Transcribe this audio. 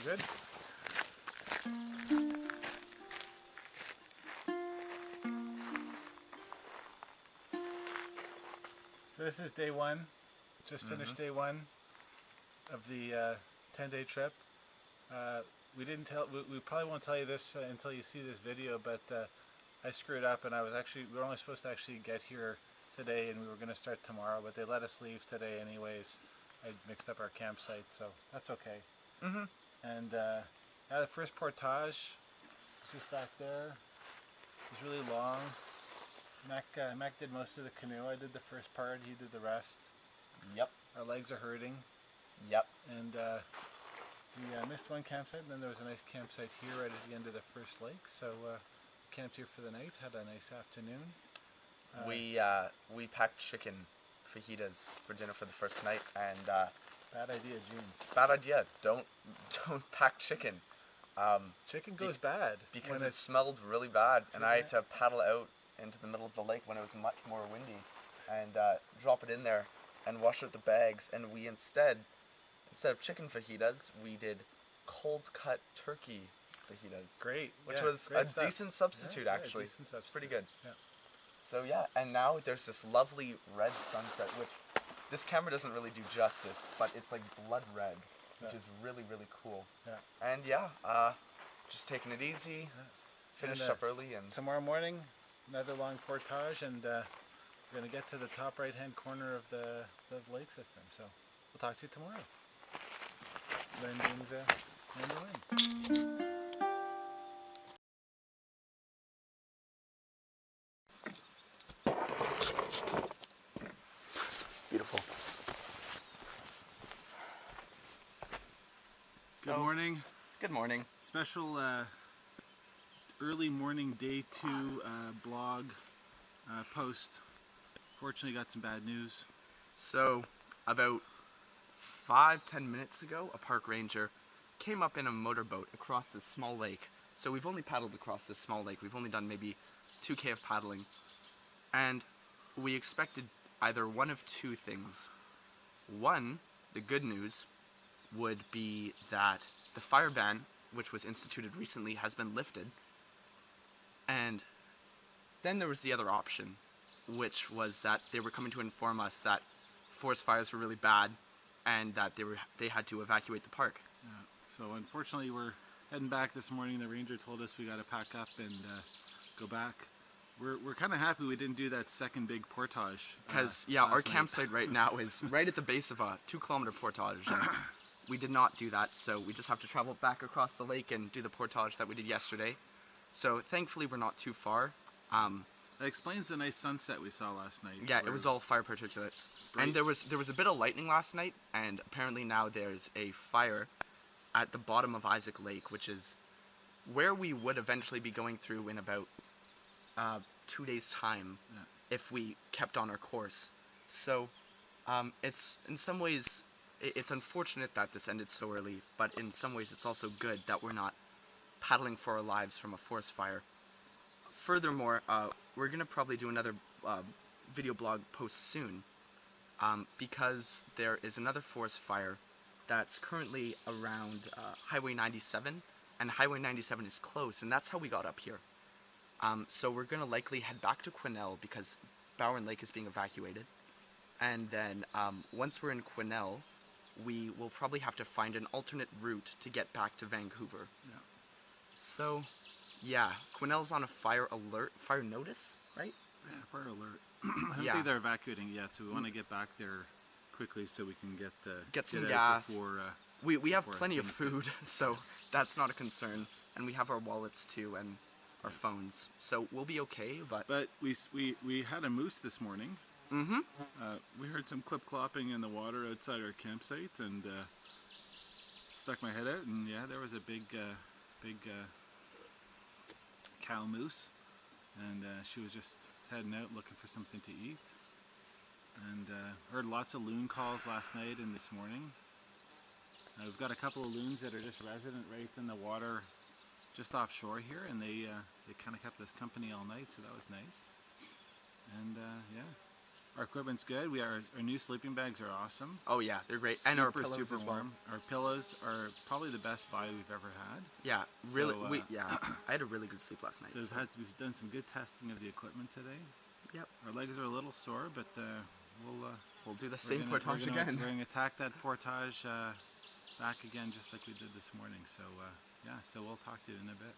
You good? So this is day one. Just finished day one of the 10-day trip. We didn't tell. We probably won't tell you this until you see this video, but I screwed up, and we were only supposed to actually get here today, and we were going to start tomorrow, but they let us leave today anyways. I mixed up our campsite, so that's okay. And the first portage is just back there. It's really long. Mac did most of the canoe. I did the first part. He did the rest. Yep. Our legs are hurting. Yep. And we missed one campsite, and then there was a nice campsite here right at the end of the first lake. So camped here for the night. Had a nice afternoon. We packed chicken fajitas for dinner for the first night, and bad idea, Jeans. bad idea. Don't pack chicken. Chicken goes bad because it smelled really bad, and I had to paddle out into the middle of the lake when it was much more windy, and drop it in there and wash out the bags. And we instead of chicken fajitas, we did cold cut turkey fajitas. Great, which was a decent substitute actually. It's pretty good. Yeah. So yeah, and now there's this lovely red sunset, which this camera doesn't really do justice, but it's like blood red, which is really, really cool. Yeah. And just taking it easy, finished up early. And tomorrow morning, another long portage, and we're going to get to the top right-hand corner of the lake system. So we'll talk to you tomorrow. Learn things, learn to win. Beautiful. Good morning. Good morning. Special early morning day 2 blog post. Fortunately, got some bad news. So about 5-10 minutes ago, a park ranger came up in a motorboat across this small lake. So we've only paddled across this small lake. We've only done maybe 2K of paddling, and we expected either one of two things. One, the good news, would be that the fire ban, which was instituted recently, has been lifted. And then there was the other option, which was that they were coming to inform us that forest fires were really bad and that they had to evacuate the park. Yeah. So unfortunately, we're heading back this morning. The ranger told us we got to pack up and go back. We're kind of happy we didn't do that second big portage. Because, our campsite right now is right at the base of a 2-kilometer portage. And we did not do that, so we just have to travel back across the lake and do the portage that we did yesterday. So thankfully we're not too far. That explains the nice sunset we saw last night. Yeah, it was all fire particulates. Bright. And there was a bit of lightning last night, and apparently now there's a fire at the bottom of Isaac Lake, which is where we would eventually be going through in about 2 days' time if we kept on our course. So it's in some ways it's unfortunate that this ended so early, but in some ways it's also good that we're not paddling for our lives from a forest fire. Furthermore, we're gonna probably do another video blog post soon because there is another forest fire that's currently around Highway 97, and Highway 97 is closed, and that's how we got up here. So we're going to likely head back to Quesnel because Bowron Lake is being evacuated. And then once we're in Quesnel, we will probably have to find an alternate route to get back to Vancouver. Yeah. So, Quesnel's on a fire notice, right? Yeah, fire alert. I don't think they're evacuating yet, so we want to get back there quickly so we can get some out gas. Before, we have plenty of food, so that's not a concern. And we have our wallets too, and our phones, so we'll be okay. But we had a moose this morning. We heard some clip-clopping in the water outside our campsite, and stuck my head out, and there was a big cow moose, and she was just heading out looking for something to eat. And heard lots of loon calls last night and this morning. We've got a couple of loons that are just resident right in the water just offshore here, and they kind of kept us company all night, so that was nice. And Our equipment's good. Our new sleeping bags are awesome. Oh yeah, they're great, and our pillows super as well. warm. Our pillows are probably the best buy we've ever had. Yeah, really. So, I had a really good sleep last night. So we've done some good testing of the equipment today. Yep. Our legs are a little sore, but we'll do the same portage again. We're going to attack that portage back again, just like we did this morning. So so we'll talk to you in a bit.